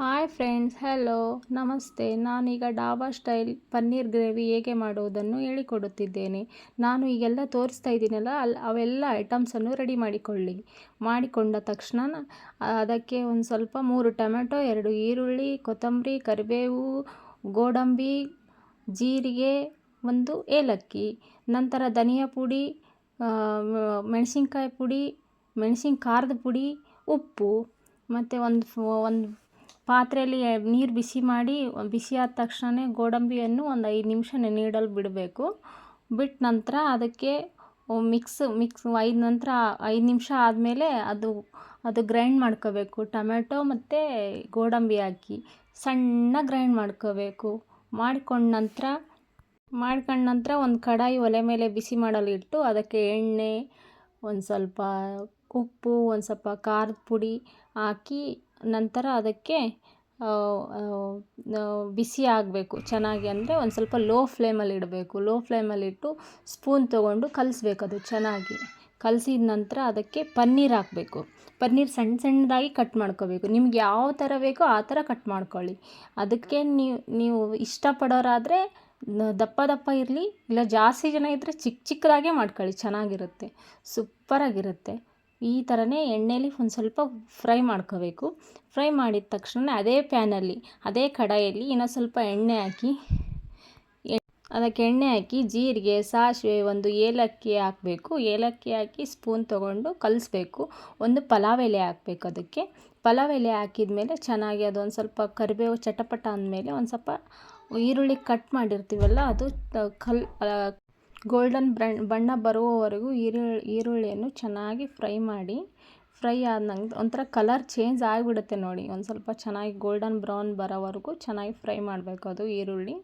Hi friends, hello, ನಮಸ್ತೆ. ನಾನೀಗ dhaba style paneer gravy ಹೇಗೆ ಮಾಡುವುದನ್ನು ಹೇಳಿಕೊಡುತ್ತಿದ್ದೇನೆ. ನಾನು ಈಗೆಲ್ಲ ತೋರಿಸ್ತಾ ಇದ್ದೀನಲ್ಲ, ಅವೆಲ್ಲ ಐಟಮ್ಸನ್ನು ರೆಡಿ ಮಾಡಿಕೊಂಡ ತಕ್ಷಣ ಅದಕ್ಕೆ ಒಂದು ಸ್ವಲ್ಪ 3 ಟೊಮೆಟೊ, 2 ಈರುಳ್ಳಿ, ಕೊತ್ತಂಬರಿ, ಕರಿಬೇವು, ಗೋಡಂಬಿ, ಜೀರಿಗೆ, 1 ಏಲಕ್ಕಿ, ನಂತರ ಧನಿಯಾ ಪುಡಿ, ಮೆಣಸಿನ್ಕಾಯಿ ಪುಡಿ, ಖಾರದ ಪುಡಿ, ಉಪ್ಪು, ಮತ್ತು ಒಂದು ಪಾತ್ರೆಯಲ್ಲಿ ನೀರು ಬಿಸಿ ಮಾಡಿ, ಬಿಸಿಯಾದ ತಕ್ಷಣ ಗೋಡಂಬಿಯನ್ನು ಒಂದು 5 ನಿಮಿಷ ನೆನೆಯಿಡಲು ಬಿಡಬೇಕು. ಬಿಟ್ಟ ನಂತರ ಅದಕ್ಕೆ ಮಿಕ್ಸ್ 5 ನಿಮಿಷ ಆದಮೇಲೆ ಅದು ಗ್ರೈಂಡ್ ಮಾಡ್ಕೋಬೇಕು. ಟೊಮೆಟೊ ಮತ್ತು ಗೋಡಂಬಿ ಹಾಕಿ ಸಣ್ಣ ಗ್ರೈಂಡ್ ಮಾಡ್ಕೋಬೇಕು. ಮಾಡ್ಕೊಂಡ ನಂತರ ಒಂದು ಕಡಾಯಿ ಒಲೆ ಮೇಲೆ ಬಿಸಿ ಮಾಡಲು ಇಟ್ಟು ಅದಕ್ಕೆ ಎಣ್ಣೆ, ಒಂದು ಸ್ವಲ್ಪ ಉಪ್ಪು, ಒಂದು ಸ್ವಲ್ಪ ಖಾರದ ಪುಡಿ ಹಾಕಿ ನಂತರ ಅದಕ್ಕೆ ಬಿಸಿ ಆಗಬೇಕು ಚೆನ್ನಾಗಿ. ಅಂದರೆ ಒಂದು ಸ್ವಲ್ಪ ಲೋ ಫ್ಲೇಮಲ್ಲಿ ಇಡಬೇಕು. ಲೋ ಫ್ಲೇಮಲ್ಲಿಟ್ಟು ಸ್ಪೂನ್ ತೊಗೊಂಡು ಕಲಿಸ್ಬೇಕು. ಅದು ಚೆನ್ನಾಗಿ ಕಲಸಿದ ನಂತರ ಅದಕ್ಕೆ ಪನ್ನೀರ್ ಹಾಕಬೇಕು. ಪನ್ನೀರ್ ಸಣ್ಣದಾಗಿ ಕಟ್ ಮಾಡ್ಕೋಬೇಕು. ನಿಮ್ಗೆ ಯಾವ ಥರ ಬೇಕೋ ಆ ಥರ ಕಟ್ ಮಾಡ್ಕೊಳ್ಳಿ. ಅದಕ್ಕೆ ನೀವು ಇಷ್ಟಪಡೋರಾದರೆ ದಪ್ಪ ಇರಲಿ, ಇಲ್ಲ ಜಾಸ್ತಿ ಜನ ಇದ್ದರೆ ಚಿಕ್ಕದಾಗೆ ಮಾಡ್ಕೊಳ್ಳಿ, ಚೆನ್ನಾಗಿರುತ್ತೆ, ಸೂಪರಾಗಿರುತ್ತೆ. ಈ ಥರನೇ ಎಣ್ಣೆಯಲ್ಲಿ ಒಂದು ಸ್ವಲ್ಪ ಫ್ರೈ ಮಾಡ್ಕೋಬೇಕು. ಫ್ರೈ ಮಾಡಿದ ತಕ್ಷಣ ಅದೇ ಕಡಾಯಲ್ಲಿ ಇನ್ನೊಂದು ಸ್ವಲ್ಪ ಅದಕ್ಕೆ ಎಣ್ಣೆ ಹಾಕಿ ಜೀರಿಗೆ, ಸಾಸಿವೆ, 1 ಏಲಕ್ಕಿ ಹಾಕಬೇಕು. ಏಲಕ್ಕಿ ಹಾಕಿ ಸ್ಪೂನ್ ತೊಗೊಂಡು ಕಲಿಸ್ಬೇಕು. 1 ಪಲಾವ್ ಎಲೆ ಹಾಕಬೇಕು. ಅದಕ್ಕೆ ಪಲಾವ್ ಎಲೆ ಹಾಕಿದ ಮೇಲೆ ಚೆನ್ನಾಗಿ ಅದೊಂದು ಸ್ವಲ್ಪ ಕರಿಬೇವು ಚಟಪಟ ಅಂದಮೇಲೆ ಒಂದು ಸ್ವಲ್ಪ ಈರುಳ್ಳಿ ಕಟ್ ಮಾಡಿರ್ತೀವಲ್ಲ, ಅದು ಗೋಲ್ಡನ್ ಬಣ್ಣ ಬರುವವರೆಗೂ ಈರುಳ್ಳಿಯನ್ನು ಚೆನ್ನಾಗಿ ಫ್ರೈ ಆದ ನಂತರ ಒಂಥರ ಕಲರ್ ಚೇಂಜ್ ಆಗಿಬಿಡುತ್ತೆ ನೋಡಿ. ಒಂದು ಸ್ವಲ್ಪ ಚೆನ್ನಾಗಿ ಗೋಲ್ಡನ್ ಬ್ರೌನ್ ಬರೋವರೆಗೂ ಚೆನ್ನಾಗಿ ಫ್ರೈ ಮಾಡಬೇಕು. ಅದು ಈರುಳ್ಳಿ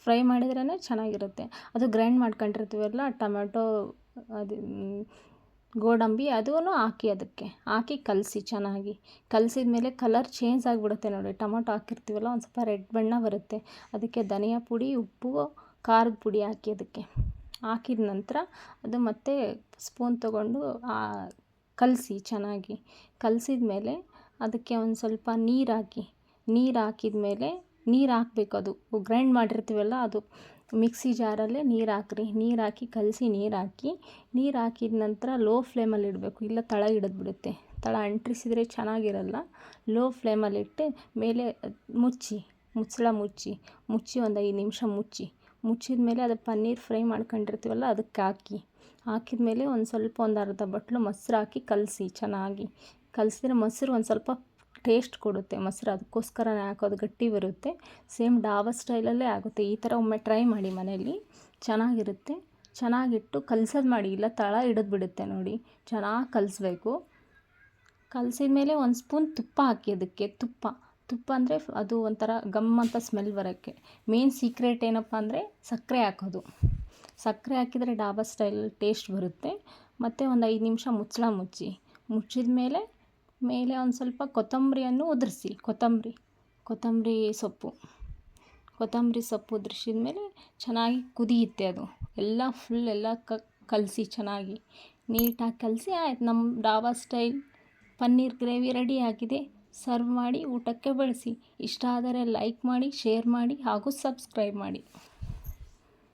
ಫ್ರೈ ಮಾಡಿದ್ರೇ ಚೆನ್ನಾಗಿರುತ್ತೆ. ಅದು ಗ್ರೈಂಡ್ ಮಾಡ್ಕೊಂಡಿರ್ತೀವಲ್ಲ ಟೊಮೆಟೊ, ಅದು ಗೋಡಂಬಿ, ಅದೂ ಅದಕ್ಕೆ ಹಾಕಿ ಕಲಸಿ ಚೆನ್ನಾಗಿ. ಕಲಸಿದ ಮೇಲೆ ಕಲರ್ ಚೇಂಜ್ ಆಗಿಬಿಡುತ್ತೆ ನೋಡಿ. ಟೊಮೆಟೊ ಹಾಕಿರ್ತೀವಲ್ಲ, ಒಂದು ಸ್ವಲ್ಪ ರೆಡ್ ಬಣ್ಣ ಬರುತ್ತೆ. ಅದಕ್ಕೆ ಧನಿಯಾ ಪುಡಿ, ಉಪ್ಪು, ಖಾರದ ಪುಡಿ ಹಾಕಿದ ನಂತರ ಅದು ಮತ್ತೆ ಸ್ಪೂನ್ ತೊಗೊಂಡು ಕಲಸಿ ಚೆನ್ನಾಗಿ. ಕಲಸಿದ ಮೇಲೆ ಅದಕ್ಕೆ ಒಂದು ಸ್ವಲ್ಪ ನೀರು ಹಾಕಿದ ಮೇಲೆ ನೀರು ಹಾಕಬೇಕು. ಅದು ಗ್ರೈಂಡ್ ಮಾಡಿರ್ತೀವಲ್ಲ, ಅದು ಮಿಕ್ಸಿ ಜಾರಲ್ಲೇ ನೀರು ಹಾಕಿ ಕಲಸಿ ನೀರು ಹಾಕಿದ ನಂತರ ಲೋ ಫ್ಲೇಮಲ್ಲಿ ಇಡಬೇಕು. ಇಲ್ಲ ತಳ ಹಿಡಿದ್ಬಿಡುತ್ತೆ. ತಳ ಅಂಟಿಸಿದರೆ ಚೆನ್ನಾಗಿರಲ್ಲ. ಲೋ ಫ್ಲೇಮಲ್ಲಿಟ್ಟು ಮೇಲೆ ಮುಚ್ಚಳ ಮುಚ್ಚಿ ಒಂದು 5 ನಿಮಿಷ ಮುಚ್ಚಿದ ಮೇಲೆ ಅದು ಪನ್ನೀರ್ ಫ್ರೈ ಮಾಡ್ಕೊಂಡಿರ್ತೀವಲ್ಲ ಅದಕ್ಕೆ ಹಾಕಿದ ಮೇಲೆ ಒಂದು ಅರ್ಧ ಬಟ್ಲು ಮೊಸರು ಹಾಕಿ ಕಲಸಿ ಚೆನ್ನಾಗಿ. ಕಲಸಿದ್ರೆ ಮೊಸರು ಒಂದು ಸ್ವಲ್ಪ ಟೇಸ್ಟ್ ಕೊಡುತ್ತೆ. ಮೊಸರು ಅದಕ್ಕೋಸ್ಕರನೇ ಹಾಕೋದು, ಗಟ್ಟಿ ಬರುತ್ತೆ. ಸೇಮ್ ಡಾಬಾ ಸ್ಟೈಲಲ್ಲೇ ಆಗುತ್ತೆ. ಈ ಥರ ಒಮ್ಮೆ ಟ್ರೈ ಮಾಡಿ ಮನೆಯಲ್ಲಿ, ಚೆನ್ನಾಗಿರುತ್ತೆ. ಚೆನ್ನಾಗಿಟ್ಟು ಕಲಸೋದು ಮಾಡಿ, ಇಲ್ಲ ತಳ ಹಿಡಿದ್ಬಿಡುತ್ತೆ ನೋಡಿ. ಚೆನ್ನಾಗಿ ಕಲಿಸ್ಬೇಕು. ಕಲಸಿದ ಮೇಲೆ 1 ಸ್ಪೂನ್ ತುಪ್ಪ ಹಾಕಿ. ಅದಕ್ಕೆ ತುಪ್ಪ ಅಂದರೆ ಅದು ಒಂಥರ ಗಮ್ ಅಂತ ಸ್ಮೆಲ್ ಬರೋಕ್ಕೆ. ಮೇನ್ ಸೀಕ್ರೆಟ್ ಏನಪ್ಪ ಅಂದರೆ ಸಕ್ಕರೆ ಹಾಕೋದು. ಸಕ್ಕರೆ ಹಾಕಿದರೆ ಡಾಬಾ ಸ್ಟೈಲ್ ಟೇಸ್ಟ್ ಬರುತ್ತೆ. ಮತ್ತು ಒಂದು 5 ನಿಮಿಷ ಮುಚ್ಚಿದ ಮೇಲೆ ಒಂದು ಸ್ವಲ್ಪ ಕೊತ್ತಂಬರಿಯನ್ನು ಉದುರಿಸಿ. ಕೊತ್ತಂಬರಿ ಸೊಪ್ಪು ಉದುರಿಸಿದ ಮೇಲೆ ಚೆನ್ನಾಗಿ ಕುದಿಯುತ್ತೆ. ಅದು ಎಲ್ಲ ಕಲಸಿ ಚೆನ್ನಾಗಿ ನೀಟಾಗಿ ಕಲಸಿ ಆಯ್ತು. ನಮ್ಮ dhaba style paneer gravy ready ಆಗಿದೆ. ಸರ್ವ್ ಮಾಡಿ ಊಟಕ್ಕೆ ಬಳಸಿ. ಇಷ್ಟ ಆದರೆ ಲೈಕ್ ಮಾಡಿ, ಶೇರ್ ಮಾಡಿ ಹಾಗೂ ಸಬ್ಸ್ಕ್ರೈಬ್ ಮಾಡಿ.